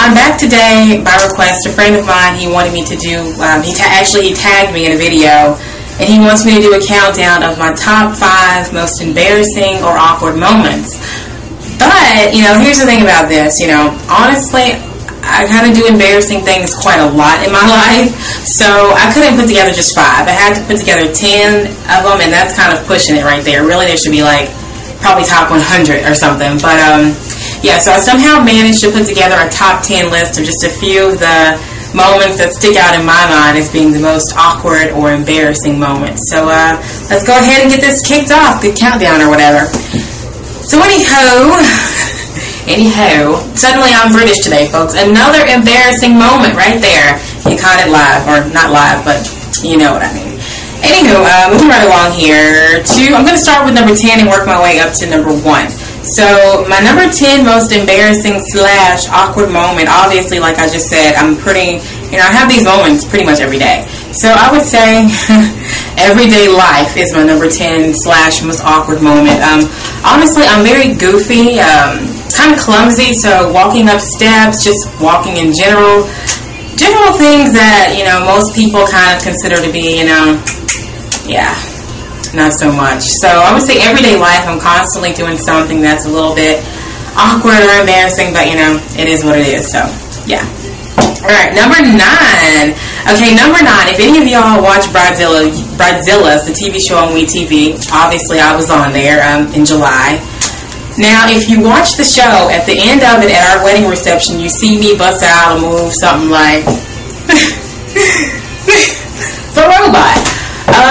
I'm back today by request. A friend of mine, he wanted me to do, he tagged me in a video, and he wants me to do a countdown of my top 5 most embarrassing or awkward moments. But, here's the thing about this, honestly, I kind of do embarrassing things quite a lot in my life, so I couldn't put together just 5. I had to put together 10 of them, and that's kind of pushing it right there. Really, there should be probably top 100 or something, but yeah, so I somehow managed to put together a top 10 list of just a few of the moments that stick out in my mind as being the most awkward or embarrassing moments. So let's go ahead and get this kicked off, the countdown or whatever. So anyhow, suddenly I'm British today, folks. Another embarrassing moment right there. You caught it live, or not live, but you know what I mean. Anywho, moving right along here. I'm going to start with number 10 and work my way up to number 1. So my number 10 most embarrassing / awkward moment, obviously, like I just said, I have these moments pretty much every day. So I would say everyday life is my number 10 / most awkward moment. Honestly, I'm very goofy, kind of clumsy, so walking up steps, just walking in general things that, most people kind of consider to be, yeah, not so much. So I would say everyday life, I'm constantly doing something that's a little bit awkward or embarrassing, but it is what it is. So yeah. Alright, number 9. Okay, number 9, if any of y'all watch Bridezilla's, the TV show on WeTV, obviously I was on there in July. Now, if you watch the show, at the end of it, at our wedding reception, you see me bust out a move, something like the robot.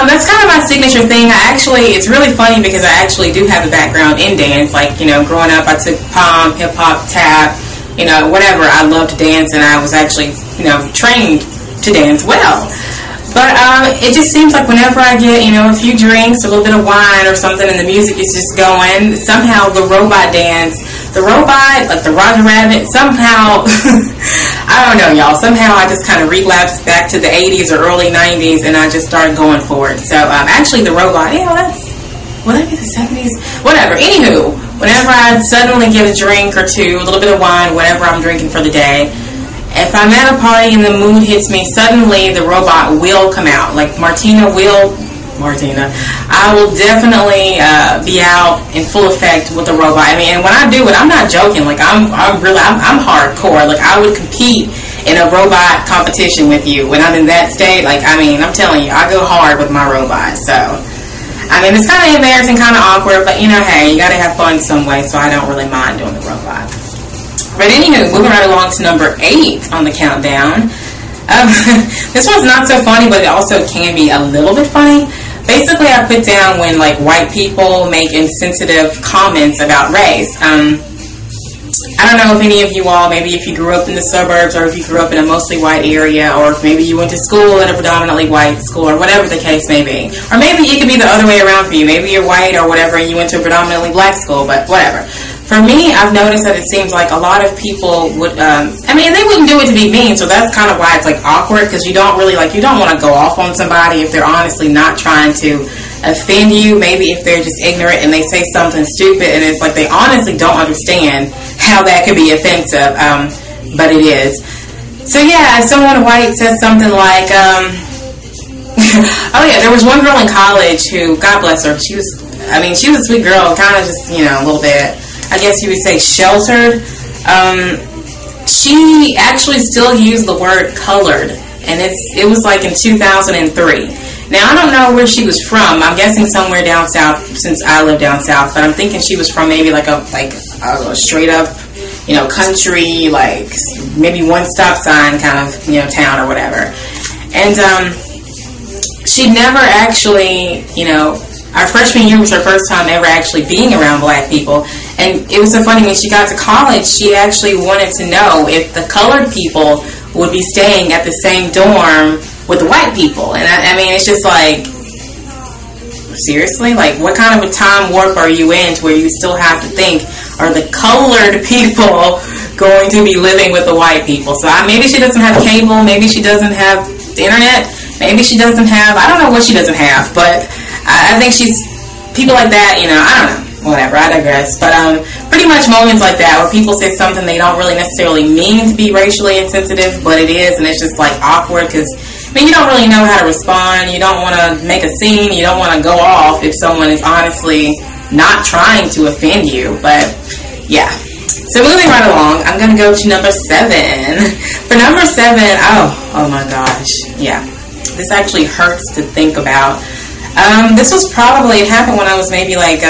That's kind of my signature thing. It's really funny because I actually do have a background in dance. Growing up, I took pom, hip-hop, tap, whatever. I loved to dance, and I was actually, trained to dance well. But it just seems like whenever I get, a few drinks, a little bit of wine or something, and the music is just going, somehow the robot dance, like the Roger Rabbit, somehow, I don't know, y'all, somehow I just kind of relapsed back to the 80s or early 90s, and I just started going for it. So actually the robot, would that be the 70s? Whatever. Anywho, whenever I suddenly get a drink or two, a little bit of wine, whatever I'm drinking for the day, if I'm at a party and the mood hits me, suddenly the robot will come out. Like Martina, I will definitely be out in full effect with the robot. And when I do it, I'm not joking. I'm hardcore. I would compete in a robot competition with you when I'm in that state. I'm telling you, I go hard with my robot. So, it's kind of embarrassing, kind of awkward, but hey, you gotta have fun some way, so I don't really mind doing the robot. But anywho, moving right along to number 8 on the countdown. This one's not so funny, but it also can be a little bit funny. Basically, I put down when white people make insensitive comments about race. I don't know if any of you all, maybe if you grew up in the suburbs, or if you grew up in a mostly white area, or if maybe you went to school in a predominantly white school, or whatever the case may be. Or maybe it could be the other way around for you. Maybe you're white or whatever, and you went to a predominantly black school, but whatever. For me, I've noticed that it seems like a lot of people would, they wouldn't do it to be mean, so that's kind of why it's awkward, because you don't really, you don't want to go off on somebody if they're honestly not trying to offend you. Maybe if they're just ignorant and they say something stupid, and it's they honestly don't understand how that could be offensive, but it is. So yeah, if someone white says something like, oh yeah, there was one girl in college who, God bless her, she was a sweet girl, kind of just, a little bit, I guess you would say, sheltered. She actually still used the word colored, and it was in 2003. Now, I don't know where she was from. I'm guessing somewhere down south, since I live down south, but I'm thinking she was from maybe a straight up, country, maybe one stop sign kind of, town or whatever. And she never actually, our freshman year was her first time ever actually being around black people. And it was so funny, when she got to college, she actually wanted to know if the colored people would be staying at the same dorm with the white people. And it's just seriously? What kind of a time warp are you in to where you still have to think, are the colored people going to be living with the white people? So maybe she doesn't have cable, maybe she doesn't have the internet, maybe she doesn't have, I don't know what she doesn't have, but I think she's, people like that, I don't know. Whatever, I digress. But pretty much moments like that where people say something they don't really necessarily mean to be racially insensitive, but it is, and it's just like awkward because, I mean, you don't really know how to respond. You don't want to make a scene. You don't want to go off if someone is honestly not trying to offend you. But yeah. So moving right along, I'm going to go to number 7. For number 7, oh my gosh. Yeah. This actually hurts to think about. This was probably, it happened when I was maybe like,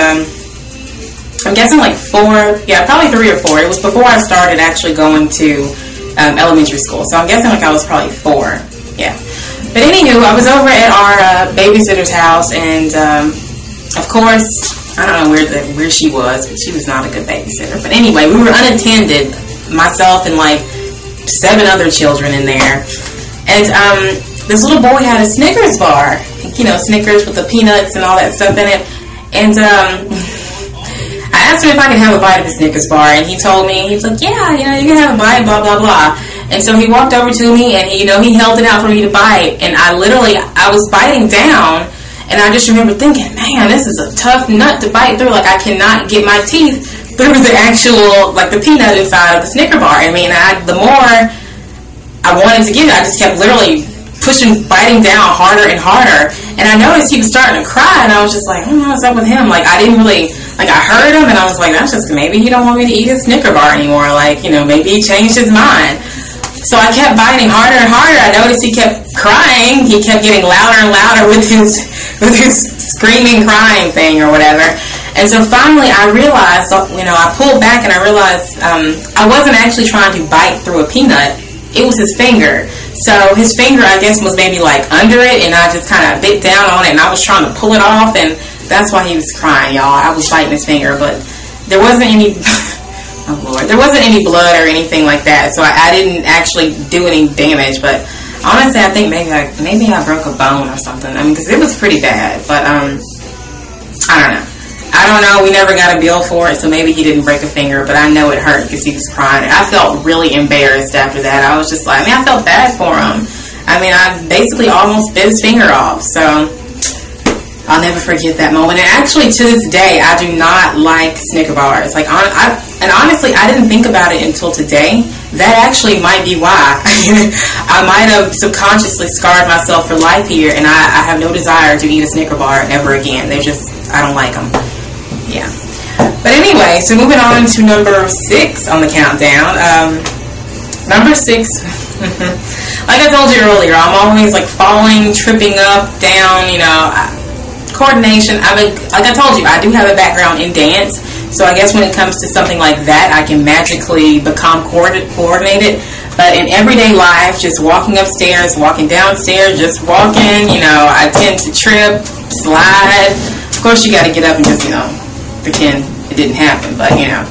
I'm guessing like 4, yeah, probably 3 or 4. It was before I started actually going to elementary school. So I'm guessing like I was probably 4. Yeah. But anywho, I was over at our babysitter's house, and of course, I don't know where she was, but she was not a good babysitter. But anyway, we were unattended, myself and like 7 other children in there. And this little boy had a Snickers bar, you know, Snickers with the peanuts and all that stuff in it. And I asked him if I could have a bite of the Snickers bar, and he told me, he was like, yeah, you know, you can have a bite, blah, blah, blah. And so he walked over to me, and he held it out for me to bite. And I was biting down, and I just remember thinking, man, this is a tough nut to bite through. Like, I cannot get my teeth through the actual, like, the peanut inside of the Snicker bar. I mean, the more I wanted to get it, I just kept literally biting down harder and harder. And I noticed he was starting to cry, and I was just like, what's up with him? Like, I didn't really, like, I heard him, and I was like, that's just, maybe he don't want me to eat his Snicker bar anymore. Like, you know, maybe he changed his mind. So I kept biting harder and harder. I noticed he kept crying. He kept getting louder and louder with his screaming, crying thing or whatever. And so finally I realized, you know, I pulled back and I realized I wasn't actually trying to bite through a peanut. It was his finger. So his finger, I guess, was maybe like under it, and I just kind of bit down on it, and I was trying to pull it off, and that's why he was crying, y'all. I was biting his finger, but there wasn't any... Oh Lord, there wasn't any blood or anything like that, so I didn't actually do any damage. But honestly, I think maybe I broke a bone or something. I mean, because it was pretty bad. But I don't know. We never got a bill for it, so maybe he didn't break a finger. But I know it hurt because he was crying. I felt really embarrassed after that. I was just like, I felt bad for him. I mean, I basically almost bit his finger off. So I'll never forget that moment. And actually, to this day, I do not like Snicker bars. Like, and honestly, I didn't think about it until today. That actually might be why. I might have subconsciously scarred myself for life here, and I have no desire to eat a Snicker bar ever again. They're just, I don't like them. Yeah. But anyway, so moving on to number 6 on the countdown. Number 6, like I told you earlier, I'm always like falling, tripping up, down, you know, coordination. I mean, like I told you, I do have a background in dance, so I guess when it comes to something like that, I can magically become coordinated. But in everyday life, just walking upstairs, walking downstairs, just walking, you know, I tend to trip, slide. Of course, you got to get up and just, you know, pretend it didn't happen, but, you know.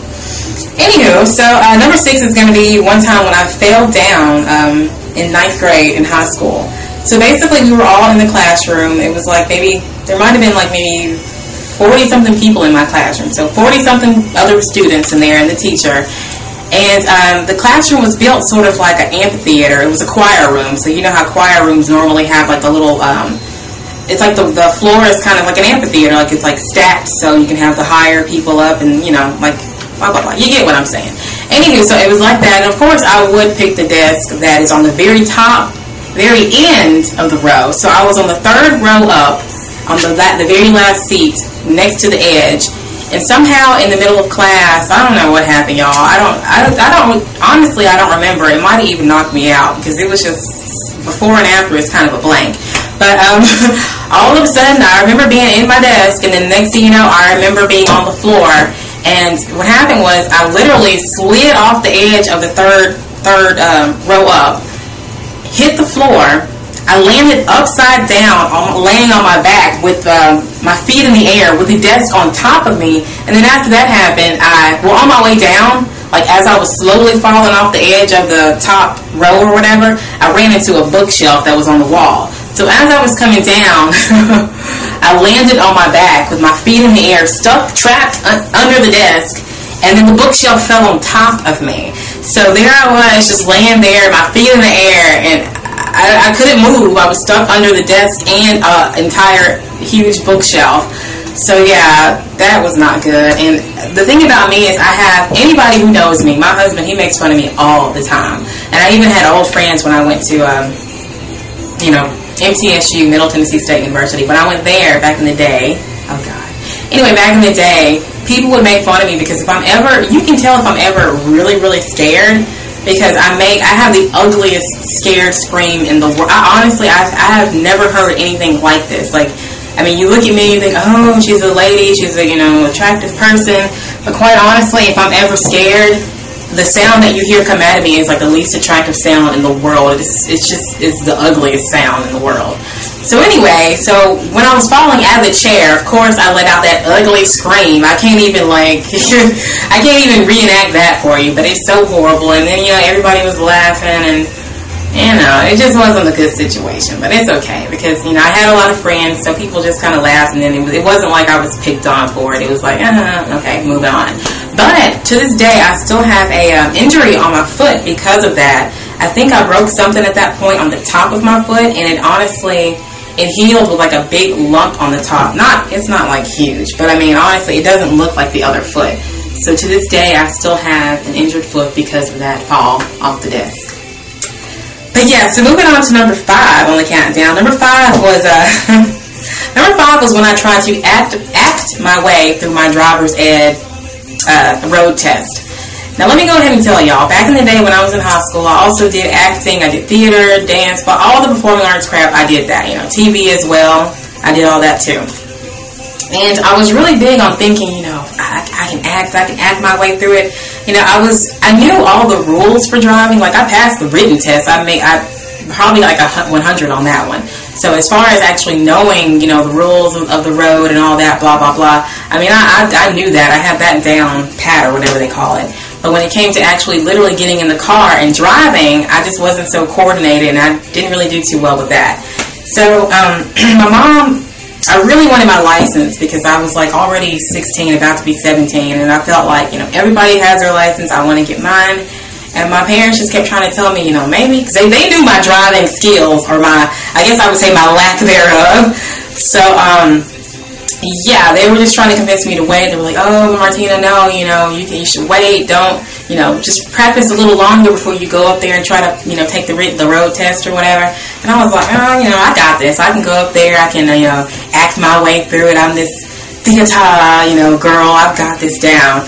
Anywho, so number 6 is going to be one time when I fell down in 9th grade in high school. So basically, we were all in the classroom. It was like there might have been like maybe 40-something people in my classroom. So 40-something other students in there and the teacher. And the classroom was built sort of like an amphitheater. It was a choir room. So you know how choir rooms normally have like a little, it's like the floor is kind of like an amphitheater. Like it's like stacked so you can have the higher people up and, you know, like blah, blah, blah. You get what I'm saying. Anywho, so it was like that. And of course, I would pick the desk that is on the very top, very end of the row. So I was on the 3rd row up, on the very last seat, next to the edge. And somehow in the middle of class, I don't know what happened, y'all. I don't honestly, I don't remember. It might have even knocked me out because it was just before and after. It's kind of a blank. But all of a sudden, I remember being in my desk, and then the next thing you know, I remember being on the floor. And what happened was I literally slid off the edge of the third row up, hit the floor. I landed upside down, laying on my back with my feet in the air with the desk on top of me. And then after that happened, on my way down, like as I was slowly falling off the edge of the top row or whatever, I ran into a bookshelf that was on the wall. So as I was coming down, I landed on my back with my feet in the air, trapped under the desk. And then the bookshelf fell on top of me. So there I was, just laying there, my feet in the air, and I couldn't move. I was stuck under the desk and entire huge bookshelf. So yeah, that was not good. And the thing about me is I have, anybody who knows me, my husband, he makes fun of me all the time. And I even had old friends when I went to, MTSU, Middle Tennessee State University. When I went there back in the day, oh God. Anyway, back in the day, people would make fun of me because if I'm ever, you can tell if I'm ever really, really scared, because I have the ugliest scared scream in the world. I have never heard anything like this. Like, I mean, you look at me and you think, oh, she's a lady, she's a, attractive person. But quite honestly, if I'm ever scared, the sound that you hear come out of me is like the least attractive sound in the world. It's the ugliest sound in the world. So anyway, when I was falling out of the chair, of course I let out that ugly scream. I can't even I can't even reenact that for you, but it's so horrible. And then, everybody was laughing, and, it just wasn't a good situation. But it's okay, because, I had a lot of friends, so people just kind of laughed, and then it wasn't like I was picked on for it. It was like, okay, moving on. But to this day, I still have a injury on my foot because of that. I think I broke something at that point on the top of my foot, and it healed with like a big lump on the top. It's not like huge, but I mean, honestly, it doesn't look like the other foot. So to this day, I still have an injured foot because of that fall off the desk. But yeah, so moving on to number 5 on the countdown. Number 5 was when I tried to act my way through my driver's ed road test. Now let me go ahead and tell y'all, back in the day when I was in high school, I also did acting, I did theater, dance, but all the performing arts crap, I did that, TV as well, I did all that too. And I was really big on thinking, I can act my way through it. I knew all the rules for driving. Like, I passed the written test. I probably like 100 on that one. So as far as actually knowing, the rules of the road and all that, blah, blah, blah, I mean, I knew that. I had that down pat, or whatever they call it. But when it came to actually literally getting in the car and driving, I just wasn't so coordinated, and I didn't really do too well with that. So my mom, I really wanted my license because I was like already 16, about to be 17, and I felt like, everybody has their license, I want to get mine. And my parents just kept trying to tell me, maybe, because they knew my driving skills, or I guess I would say my lack thereof. So, yeah, they were just trying to convince me to wait. They were like, oh, Martina, no, you should wait. Don't, just practice a little longer before you go up there and try to, take the road test or whatever. And I was like, oh, I got this. I can go up there. I can, act my way through it. I'm this theater, girl. I've got this down.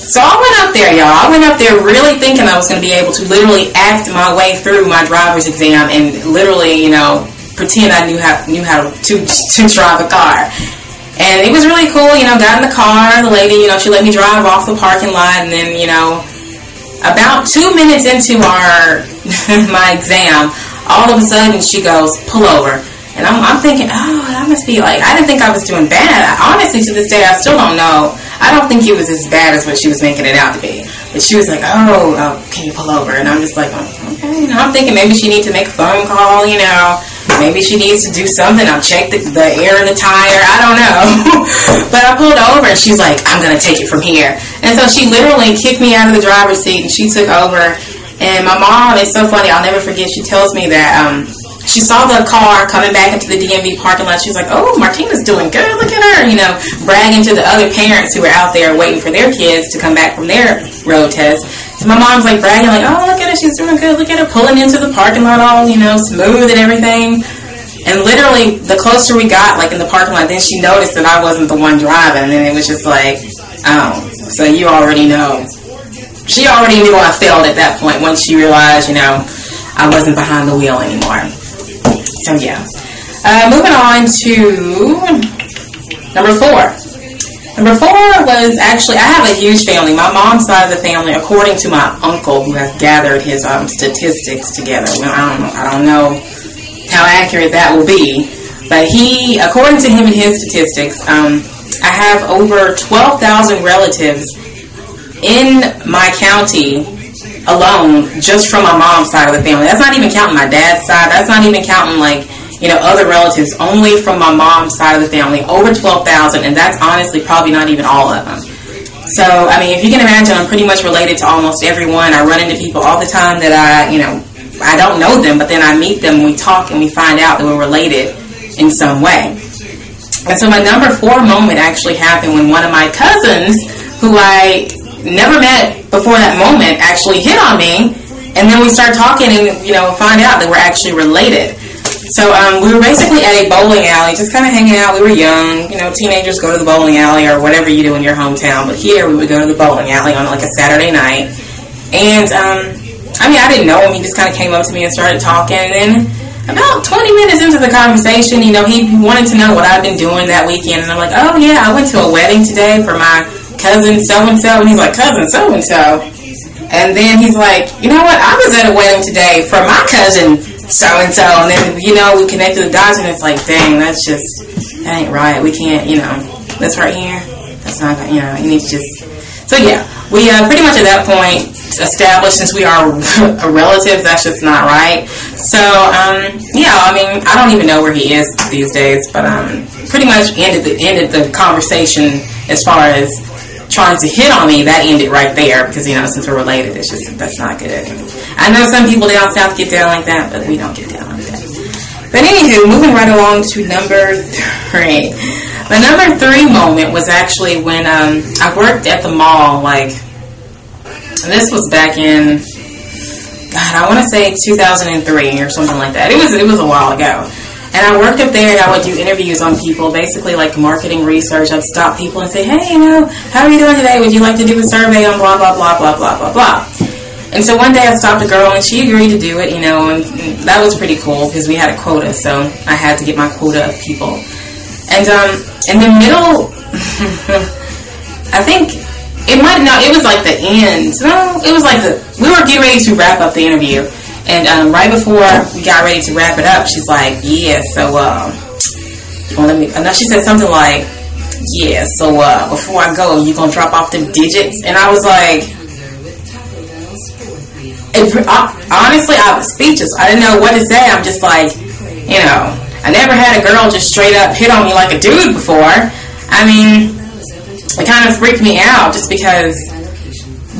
So I went up there, y'all. I went up there really thinking I was going to be able to literally act my way through my driver's exam and literally, pretend I knew how to drive a car. And it was really cool, got in the car. The lady, she let me drive off the parking lot. And then, about 2 minutes into my exam, all of a sudden she goes, pull over. And I'm thinking, oh, I must be like, I didn't think I was doing bad. Honestly, to this day, I still don't know. I don't think it was as bad as what she was making it out to be. But she was like, oh, can you pull over? And I'm just like, okay. I'm thinking maybe she needs to make a phone call, Maybe she needs to do something. I'll check the air in the tire. I don't know. But I pulled over, and she's like, I'm going to take it from here. And so she literally kicked me out of the driver's seat, and she took over. And my mom, it's so funny, I'll never forget, she tells me that she saw the car coming back into the DMV parking lot. She's like, oh, Martina's doing good. Look at her, bragging to the other parents who were out there waiting for their kids to come back from their road test. So my mom's like bragging, like, oh, look at her, she's doing good. Look at her pulling into the parking lot all, smooth and everything. And literally, the closer we got, like in the parking lot, then she noticed that I wasn't the one driving. And it was just like, oh, so you already know. She already knew I failed at that point once she realized, I wasn't behind the wheel anymore. So yeah. Moving on to number 4. Number 4 was actually, I have a huge family. My mom's side of the family, according to my uncle who has gathered his statistics together. Well, I don't know how accurate that will be. But according to him and his statistics, I have over 12,000 relatives in my county alone, just from my mom's side of the family. That's not even counting my dad's side. That's not even counting other relatives. Only from my mom's side of the family, over 12,000, and that's honestly probably not even all of them. So, I mean, if you can imagine, I'm pretty much related to almost everyone. I run into people all the time that I don't know them, but then I meet them and we talk and we find out that we're related in some way. And so my number 4 moment actually happened when one of my cousins, who I never met before that moment, actually hit on me. And then we started talking and, find out that we're actually related. So we were basically at a bowling alley, just kind of hanging out. We were young. Teenagers go to the bowling alley or whatever you do in your hometown. But here we would go to the bowling alley on like a Saturday night. And, I didn't know him. He just kind of came up to me and started talking. And then about 20 minutes into the conversation, he wanted to know what I'd been doing that weekend. And I'm like, oh, yeah, I went to a wedding today for my cousin so-and-so. And he's like, cousin so-and-so. And then he's like, you know what? I was at a wedding today for my cousin so-and-so. And then, we connected the dots, and it's like, dang, that ain't right. We can't, that's right here. That's not, you need to just. So, yeah, we pretty much at that point established, since we are relatives, that's just not right. So, I don't even know where he is these days, but pretty much ended the conversation as far as trying to hit on me. That ended right there because, since we're related, that's not good. I know some people down south get down like that, but we don't get down like that. But anywho, moving right along to number 3. My number 3 moment was actually when I worked at the mall, this was back in, I want to say 2003 or something like that. It was a while ago. And I worked up there, and I would do interviews on people, basically like marketing research. I'd stop people and say, hey, how are you doing today? Would you like to do a survey on blah, blah, blah, blah, blah, blah, blah. And so one day I stopped a girl, and she agreed to do it, and that was pretty cool because we had a quota, so I had to get my quota of people. And in the middle, I think it was like the end. No, it was like we were getting ready to wrap up the interview. And right before we got ready to wrap it up, she's like, yeah, so, she said something like, yeah, so, before I go, you gonna drop off them digits? And I was like, honestly, I was speechless. I didn't know what to say. I'm just like, I never had a girl just straight up hit on me like a dude before. It kind of freaked me out just because,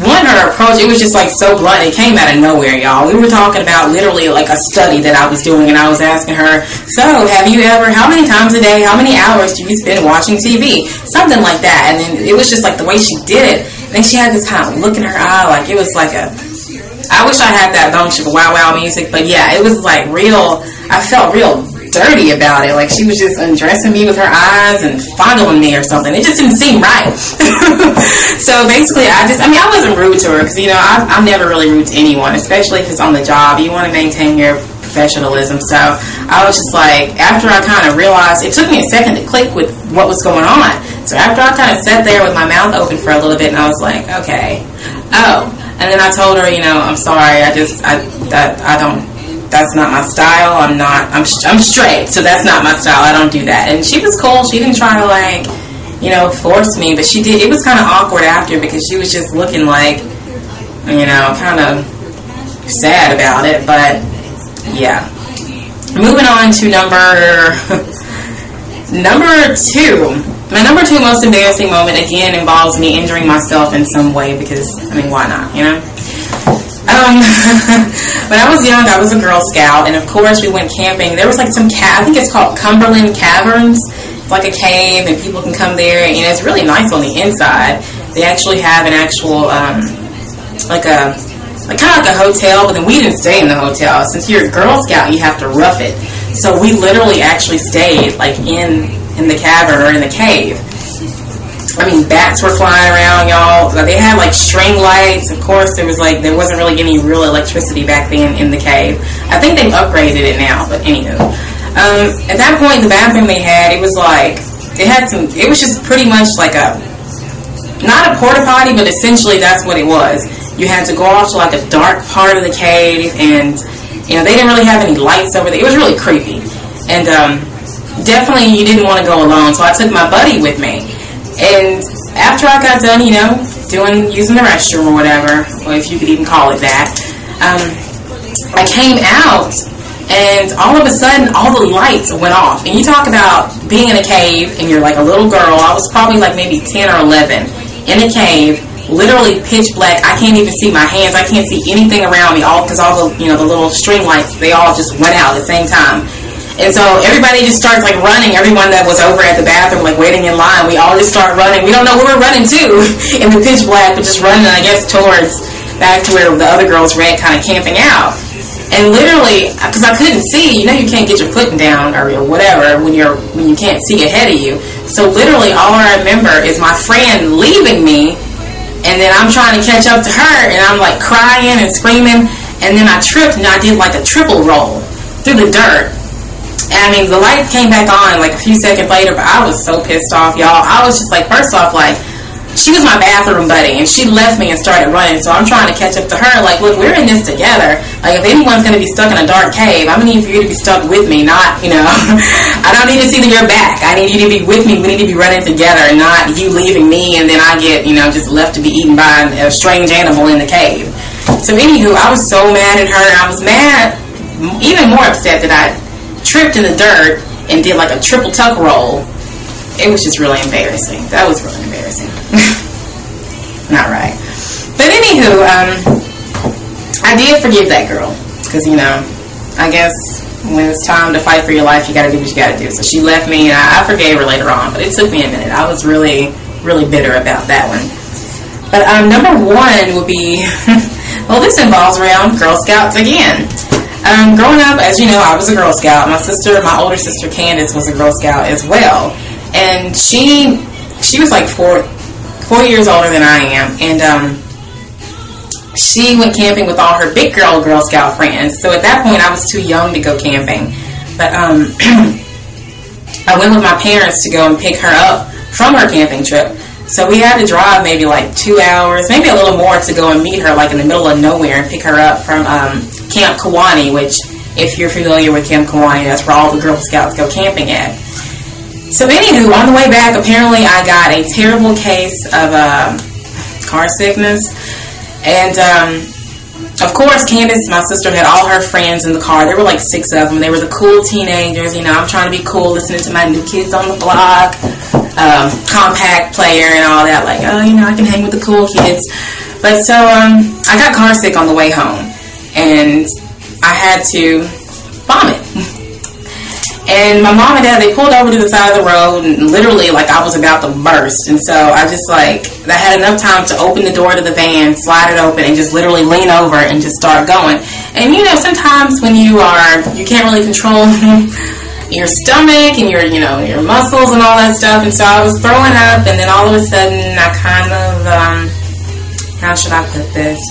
one, her approach, it was just so blunt. It came out of nowhere, y'all. We were talking about literally a study that I was doing, and I was asking her, so how many times a day, how many hours do you spend watching TV? Something like that. And then it was just the way she did it. And then she had this kind of look in her eye, it was I wish I had that bunch of wow wow music, but yeah, it was real, I felt real dirty about it. She was just undressing me with her eyes and fondling me or something. It just didn't seem right. So basically, I wasn't rude to her because, I'm never really rude to anyone, especially if it's on the job. You want to maintain your professionalism. So I was just after I kind of realized, it took me a second to click with what was going on. So after I kind of sat there with my mouth open for a little bit, and I was like, okay. Oh. And then I told her, I'm sorry. I don't. That's not my style. I'm straight, so that's not my style. I don't do that. And she was cool. She didn't try to force me, but she did. It was kind of awkward after because she was just looking kind of sad about it. But yeah. Moving on to number 2. My number 2 most embarrassing moment again involves me injuring myself in some way because why not? When I was young, I was a Girl Scout, and of course we went camping. There was some I think it's called Cumberland Caverns. It's like a cave, and people can come there, and it's really nice on the inside. They actually have an actual, kind of like a hotel, but then we didn't stay in the hotel. Since you're a Girl Scout, you have to rough it. So we literally actually stayed in the cavern or in the cave. Bats were flying around, y'all. They had string lights. Of course, there wasn't really any real electricity back then in the cave. I think they've upgraded it now, but anywho. At that point, the bathroom they had, it was just pretty much not a porta potty, but essentially that's what it was. You had to go off to a dark part of the cave, and they didn't really have any lights over there. It was really creepy, and definitely you didn't want to go alone. So I took my buddy with me. And after I got done, using the restroom or whatever, or if you could even call it that, I came out, and all of a sudden, all the lights went off. And you talk about being in a cave, and you're a little girl. I was probably maybe 10 or 11 in a cave, literally pitch black. I can't even see my hands. I can't see anything around me. Because all the the little string lights, they all just went out at the same time. And so everybody just starts like running. Everyone that was over at the bathroom, like waiting in line, we all just start running. We don't know where we're running to in the pitch black, but just running, I guess, towards back to where the other girls were at, kind of camping out. And literally, because I couldn't see, you know, you can't get your foot down or whatever when you can't see ahead of you. So literally, all I remember is my friend leaving me, and then I'm trying to catch up to her, and I'm like crying and screaming, and then I tripped and I did like a triple roll through the dirt. And I mean, the lights came back on like a few seconds later, but I was so pissed off, y'all. I was just like, first off, like, she was my bathroom buddy, and she left me and started running, so I'm trying to catch up to her, like, look, we're in this together. Like, if anyone's going to be stuck in a dark cave, I'm going to need for you to be stuck with me, not, you know, I don't need to see your back. I need you to be with me. We need to be running together, not you leaving me, and then I get, you know, just left to be eaten by a strange animal in the cave. So, anywho, I was so mad at her, and I was mad, even more upset that I tripped in the dirt and did like a triple tuck roll. It was just really embarrassing. That was really embarrassing. Not right. But anywho, I did forgive that girl, because, you know, I guess when it's time to fight for your life, you gotta do what you gotta do. So she left me, and I forgave her later on, but it took me a minute. I was really, really bitter about that one. But number one would be, well, this involves around Girl Scouts again. Growing up, as you know, I was a Girl Scout. My older sister Candace was a Girl Scout as well. And she was like four years older than I am. And she went camping with all her big Girl Scout friends. So at that point, I was too young to go camping. But I went with my parents to go and pick her up from her camping trip. So we had to drive maybe like 2 hours, maybe a little more, to go and meet her like in the middle of nowhere and pick her up from Camp Kiwani, which, if you're familiar with Camp Kiwani, that's where all the Girl Scouts go camping at. So anywho, on the way back, apparently I got a terrible case of car sickness. And of course, Candace, my sister, had all her friends in the car. There were like 6 of them. They were the cool teenagers. You know, I'm trying to be cool, listening to my New Kids on the Block, compact player and all that. Like, oh, you know, I can hang with the cool kids. But so I got car sick on the way home, and I had to vomit. And my mom and dad, they pulled over to the side of the road, and literally, like, I was about to burst. And so I just, like, I had enough time to open the door to the van, slide it open, and just literally lean over and just start going. And, you know, sometimes when you can't really control your stomach and your muscles and all that stuff. And so I was throwing up, and then all of a sudden, I kind of, how should I put this?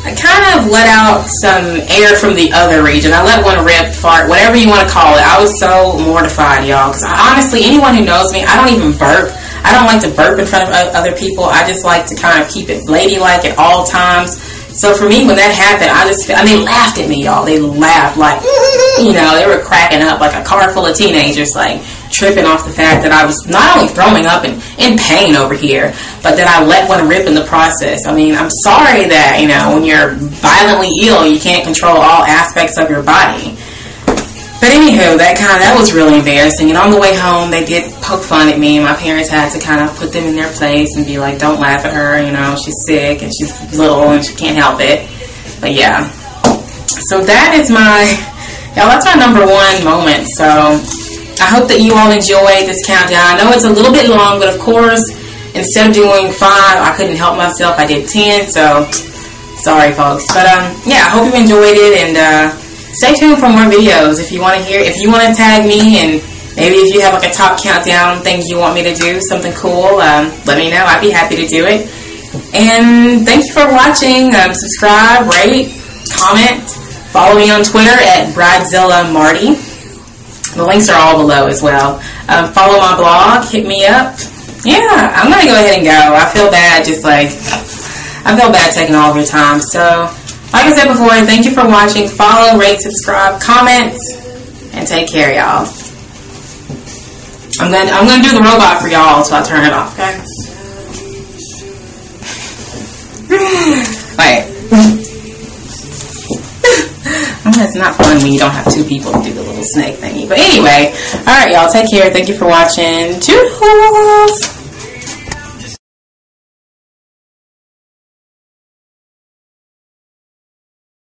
I kind of let out some air from the other region. I let one rip, fart, whatever you want to call it. I was so mortified, y'all. Because honestly, anyone who knows me, I don't even burp. I don't like to burp in front of other people. I just like to kind of keep it ladylike at all times. So for me, when that happened, they laughed at me, y'all. They laughed like, you know, they were cracking up like a car full of teenagers, like tripping off the fact that I was not only throwing up and in pain over here, but that I let one rip in the process. I mean, I'm sorry that, you know, when you're violently ill, you can't control all aspects of your body. But anywho, that was really embarrassing. And on the way home, they did poke fun at me. My parents had to kind of put them in their place and be like, don't laugh at her. You know, she's sick and she's little and she can't help it. But yeah. So that's my number one moment. So I hope that you all enjoyed this countdown. I know it's a little bit long, but of course, instead of doing 5, I couldn't help myself. I did 10. So sorry, folks. But yeah, I hope you enjoyed it, and stay tuned for more videos. If you want to tag me, and maybe if you have like a top countdown things you want me to do, something cool, let me know. I'd be happy to do it. And thank you for watching. Subscribe, rate, comment, follow me on Twitter at BridezillaMarty. The links are all below as well. Follow my blog, hit me up. Yeah, I'm gonna go ahead and go. I feel bad taking all of your time. So like I said before, thank you for watching. Follow, rate, subscribe, comment, and take care, y'all. I'm gonna do the robot for y'all until I turn it off, okay? Wait. It's not fun when you don't have 2 people to do the little snake thingy. But anyway, alright, y'all, take care. Thank you for watching. Toodles!